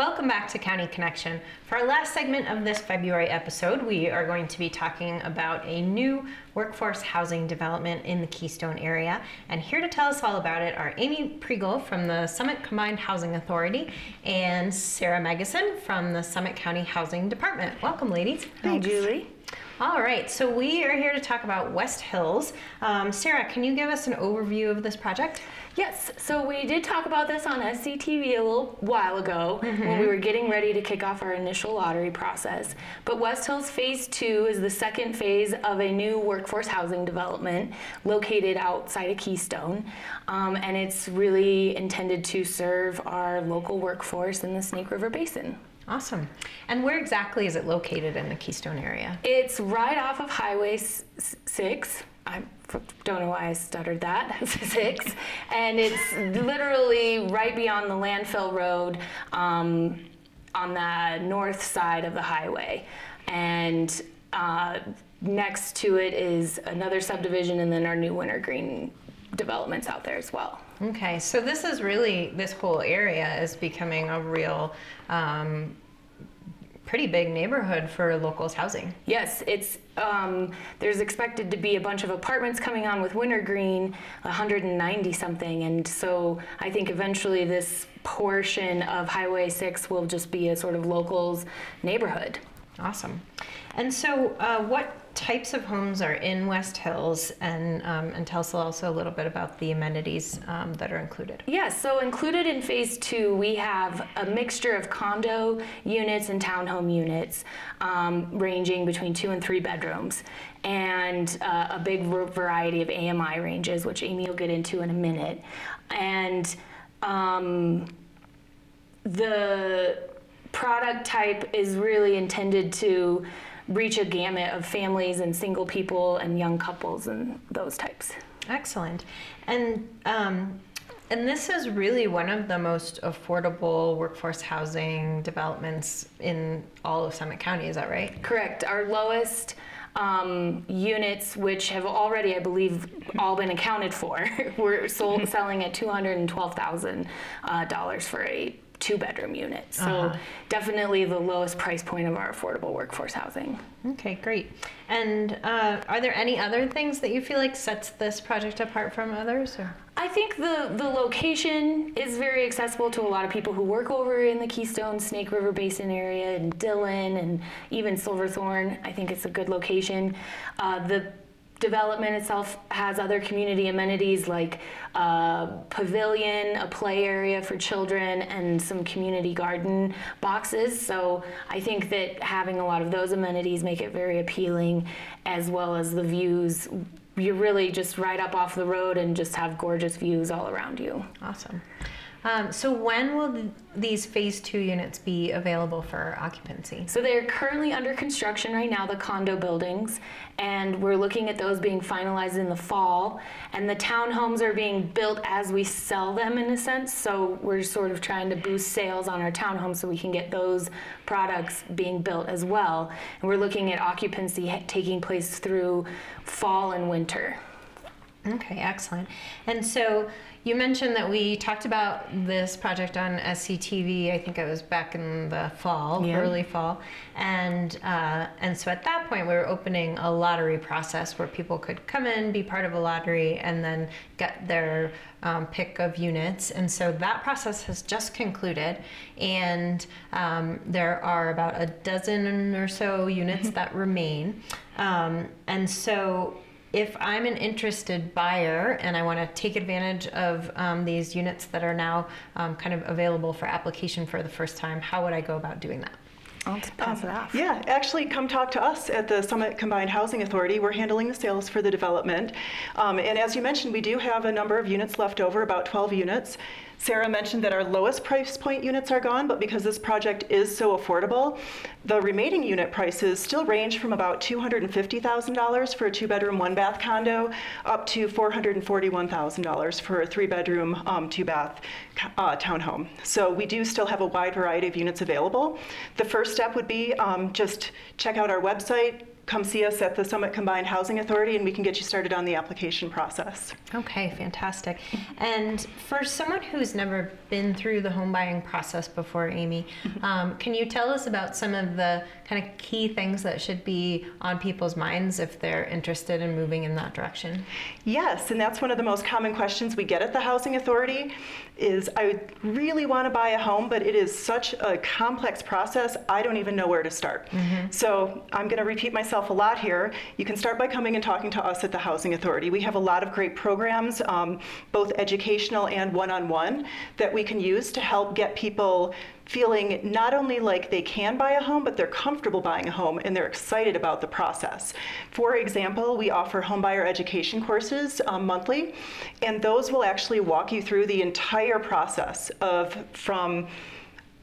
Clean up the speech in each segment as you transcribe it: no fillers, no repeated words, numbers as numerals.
Welcome back to County Connection. For our last segment of this February episode, we are going to be talking about a new workforce housing development in the Keystone area. And here to tell us all about it are Amy PRIEGEL from the Summit Combined Housing Authority and Sarah Megason from the Summit County Housing Department. Welcome, ladies. Hi, Julie. All right, so we are here to talk about West Hills. Sarah, can you give us an overview of this project? Yes, so we did talk about this on SCTV a little while ago when we were getting ready to kick off our initial lottery process. But West Hills Phase 2 is the second phase of a new workforce housing development located outside of Keystone. And it's really intended to serve our local workforce in the Snake River Basin. Awesome. And where exactly is it located in the Keystone area? It's right off of Highway 6. I don't know why I stuttered that, 6. And it's literally right beyond the landfill road on the north side of the highway. And next to it is another subdivision and then our new wintergreen developments out there as well. Okay, so this is really, this whole area is becoming a real pretty big neighborhood for locals housing. Yes, it's there's expected to be a bunch of apartments coming on with wintergreen, 190 something, and so I think eventually this portion of Highway 6 will just be a sort of locals neighborhood. Awesome. And so what types of homes are in West Hills, and tell us also a little bit about the amenities that are included. Yes, so included in Phase 2 we have a mixture of condo units and townhome units ranging between 2 and 3 bedrooms, and a big variety of AMI ranges, which Amy will get into in a minute. And the product type is really intended to reach a gamut of families and single people and young couples and those types. Excellent. And this is really one of the most affordable workforce housing developments in all of Summit County, is that right? Correct. Our lowest units, which have already, I believe, all been accounted for, we're selling at $212,000 for a 2-bedroom unit. So definitely the lowest price point of our affordable workforce housing. Okay, great. And are there any other things that you feel like sets this project apart from others? Or? I think the location is very accessible to a lot of people who work over in the Keystone, Snake River Basin area, and Dillon, and even Silverthorne. I think it's a good location. The development itself has other community amenities like a pavilion, a play area for children, and some community garden boxes. So I think that having a lot of those amenities make it very appealing, as well as the views. You're really just right up off the road and just have gorgeous views all around you. Awesome. So when will these Phase 2 units be available for occupancy? So they're currently under construction right now, the condo buildings, and we're looking at those being finalized in the fall. And the townhomes are being built as we sell them, in a sense. So we're sort of trying to boost sales on our townhomes so we can get those products being built as well. And we're looking at occupancy taking place through fall and winter. Okay, excellent. And so you mentioned that we talked about this project on SCTV. I think it was back in the fall, early fall, and so at that point we were opening a lottery process where people could come in, be part of a lottery, and then get their pick of units. And so that process has just concluded, and there are about a dozen or so units that remain, and so if I'm an interested buyer and I want to take advantage of these units that are now kind of available for application for the first time, how would I go about doing that? I'll pass it off. Yeah, actually come talk to us at the Summit Combined Housing Authority. We're handling the sales for the development. And as you mentioned, we do have a number of units left over, about 12 units. Sarah mentioned that our lowest price point units are gone, but because this project is so affordable, the remaining unit prices still range from about $250,000 for a 2-bedroom, 1-bath condo up to $441,000 for a 3-bedroom, 2-bath townhome. So we do still have a wide variety of units available. The first step would be just check out our website, come see us at the Summit Combined Housing Authority, and we can get you started on the application process. Okay, fantastic. And for someone who's never been through the home buying process before, Amy, can you tell us about some of the kind of key things that should be on people's minds if they're interested in moving in that direction? Yes, and that's one of the most common questions we get at the Housing Authority is, I really want to buy a home, but it is such a complex process, I don't even know where to start. So I'm going to repeat myself a lot here. You can start by coming and talking to us at the Housing Authority. We have a lot of great programs, both educational and one-on-one, that we can use to help get people feeling not only like they can buy a home, but they're comfortable buying a home and they're excited about the process. For example, we offer homebuyer education courses monthly, and those will actually walk you through the entire process of from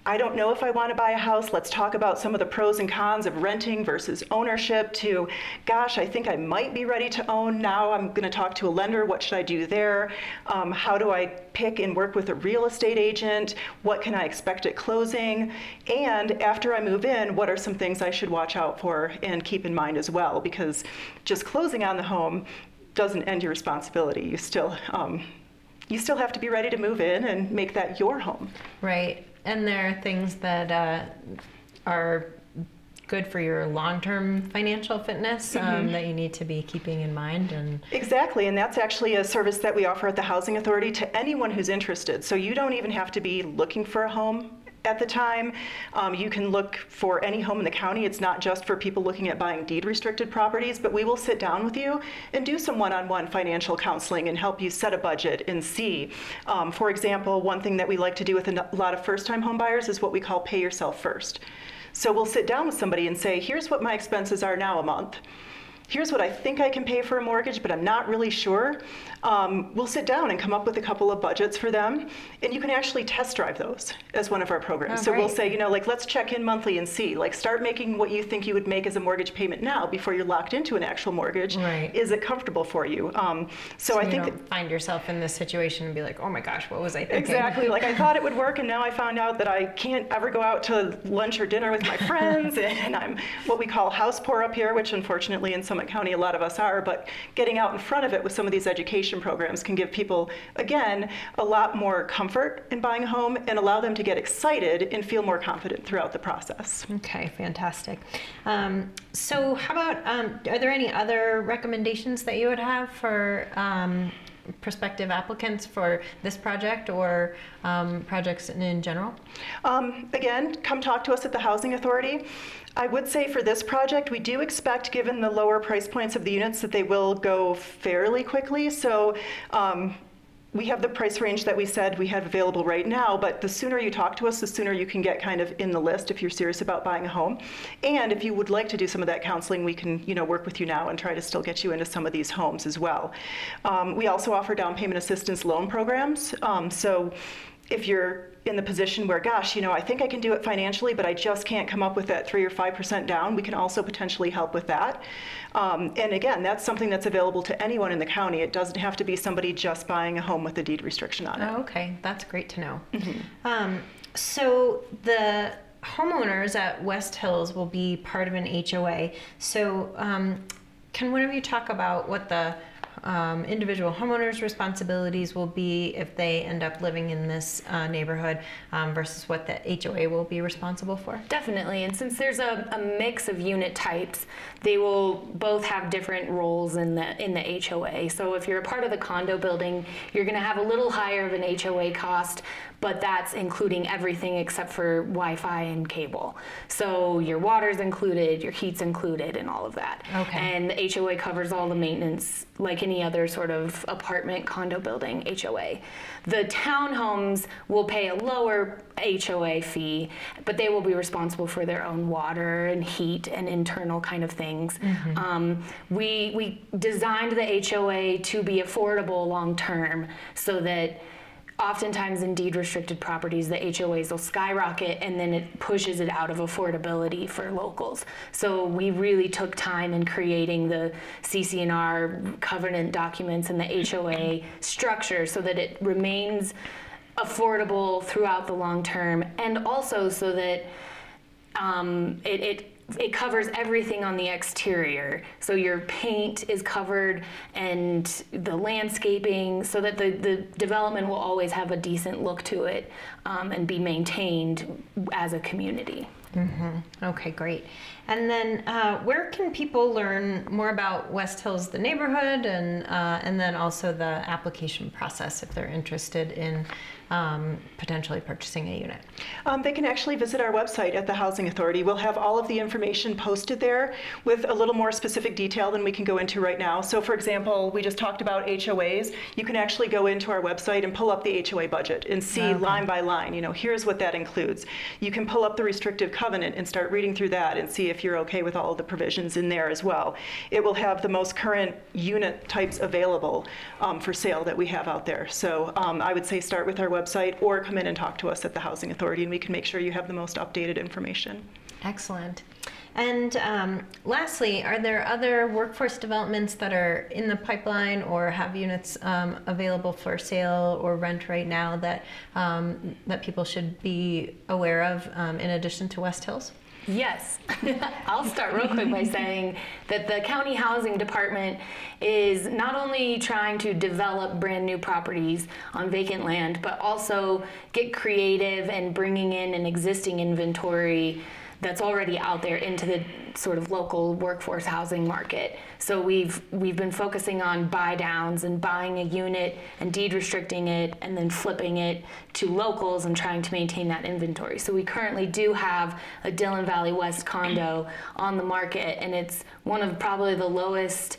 I don't know if I want to buy a house, let's talk about some of the pros and cons of renting versus ownership, to, gosh, I think I might be ready to own now, I'm going to talk to a lender, what should I do there? How do I pick and work with a real estate agent? What can I expect at closing? And after I move in, what are some things I should watch out for and keep in mind as well? Because just closing on the home doesn't end your responsibility. You still have to be ready to move in and make that your home. Right. And there are things that are good for your long-term financial fitness that you need to be keeping in mind. And exactly, and that's actually a service that we offer at the Housing Authority to anyone who's interested. So you don't even have to be looking for a home at the time. You can look for any home in the county. It's not just for people looking at buying deed-restricted properties, but we will sit down with you and do some one-on-one financial counseling and help you set a budget and see. For example, one thing that we like to do with a lot of first-time home buyers is what we call pay yourself first. So we'll sit down with somebody and say, here's what my expenses are now a month. Here's what I think I can pay for a mortgage, but I'm not really sure. We'll sit down and come up with a couple of budgets for them, and you can actually test drive those as one of our programs. Oh, so great. We'll say, like, let's check in monthly and see. Like, start making what you think you would make as a mortgage payment now before you're locked into an actual mortgage. Right. Is it comfortable for you? So I you think don't find yourself in this situation and be like, oh my gosh, what was I thinking? Exactly. Like, I thought it would work, and now I found out that I can't ever go out to lunch or dinner with my friends, and I'm what we call house poor up here, which unfortunately in Summit County a lot of us are, but getting out in front of it with some of these education programs can give people, again, a lot more comfort in buying a home and allow them to get excited and feel more confident throughout the process. Okay, fantastic. So how about, are there any other recommendations that you would have for prospective applicants for this project or projects in general? Again, come talk to us at the Housing Authority. I would say for this project, we do expect, given the lower price points of the units, that they will go fairly quickly. So we have the price range that we said we have available right now, but the sooner you talk to us, the sooner you can get kind of in the list if you're serious about buying a home. And if you would like to do some of that counseling, we can work with you now and try to still get you into some of these homes as well. We also offer down payment assistance loan programs. So if you're in the position where, gosh, I think I can do it financially, but I just can't come up with that 3 or 5% down, we can also potentially help with that. And again, that's something that's available to anyone in the county. It doesn't have to be somebody just buying a home with a deed restriction on it. Oh, okay, that's great to know. So the homeowners at West Hills will be part of an HOA. So can one of you talk about what the individual homeowners' responsibilities will be if they end up living in this neighborhood versus what the HOA will be responsible for? Definitely, and since there's a mix of unit types, they will both have different roles in the HOA. So if you're a part of the condo building, you're going to have a little higher of an HOA cost, but that's including everything except for Wi-Fi and cable. So your water's included, your heat's included, and all of that. Okay. And the HOA covers all the maintenance like any other sort of apartment condo building HOA. The townhomes will pay a lower HOA fee, but they will be responsible for their own water and heat and internal kind of things. We designed the HOA to be affordable long term so that oftentimes in deed restricted properties, the HOAs will skyrocket and then it pushes it out of affordability for locals. So we really took time in creating the CC&R covenant documents and the HOA structure so that it remains affordable throughout the long term, and also so that it it covers everything on the exterior. So your paint is covered and the landscaping, so that the development will always have a decent look to it and be maintained as a community. Okay, great. And then where can people learn more about West Hills, the neighborhood, and then also the application process if they're interested in potentially purchasing a unit? They can actually visit our website at the Housing Authority. We'll have all of the information posted there with a little more specific detail than we can go into right now. So for example, we just talked about HOAs. You can actually go into our website and pull up the HOA budget and see line by line, here's what that includes. You can pull up the restrictive covenant and start reading through that and see if you're okay with all of the provisions in there as well. It will have the most current unit types available for sale that we have out there. So I would say start with our website or come in and talk to us at the Housing Authority, and we can make sure you have the most updated information. Excellent. And lastly, are there other workforce developments that are in the pipeline or have units available for sale or rent right now that that people should be aware of in addition to West Hills? Yes. I'll start real quick by saying that the County Housing Department is not only trying to develop brand new properties on vacant land, but also get creative and bringing in an existing inventory that's already out there into the sort of local workforce housing market. So we've been focusing on buy downs and buying a unit and deed restricting it and then flipping it to locals and trying to maintain that inventory. So we currently do have a Dillon Valley West condo on the market, and it's one of probably the lowest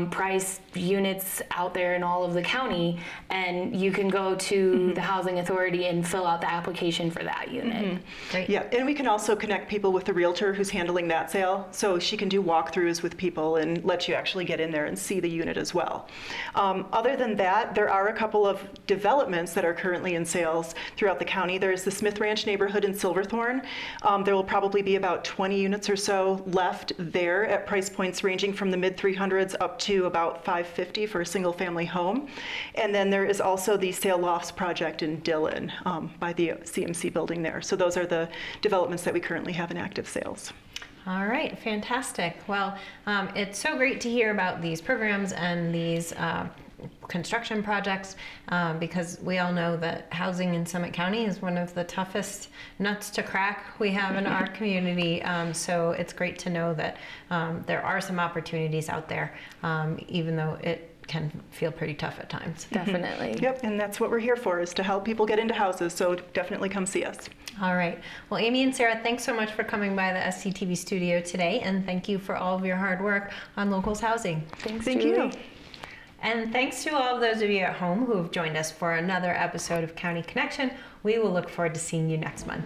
price units out there in all of the county, and you can go to the Housing Authority and fill out the application for that unit. Great. Yeah, and we can also connect people with the realtor who's handling that sale, so she can do walkthroughs with people and let you actually get in there and see the unit as well. Other than that, there are a couple of developments that are currently in sales throughout the county. There's the Smith Ranch neighborhood in Silverthorne. There will probably be about 20 units or so left there at price points ranging from the mid-300s up to about $550 for a single family home. And then there is also the Sale Lofts project in Dillon by the CMC building there. So those are the developments that we currently have in active sales. All right, fantastic. Well, it's so great to hear about these programs and these construction projects because we all know that housing in Summit County is one of the toughest nuts to crack we have in our community. So it's great to know that there are some opportunities out there, even though it can feel pretty tough at times. Definitely. Yep, and that's what we're here for, is to help people get into houses, so definitely come see us. All right. Well, Amy and Sarah, thanks so much for coming by the SCTV studio today, and thank you for all of your hard work on locals housing. Thanks, Thank Julie. you. And thanks to all of those of you at home who have joined us for another episode of County Connection. We will look forward to seeing you next month.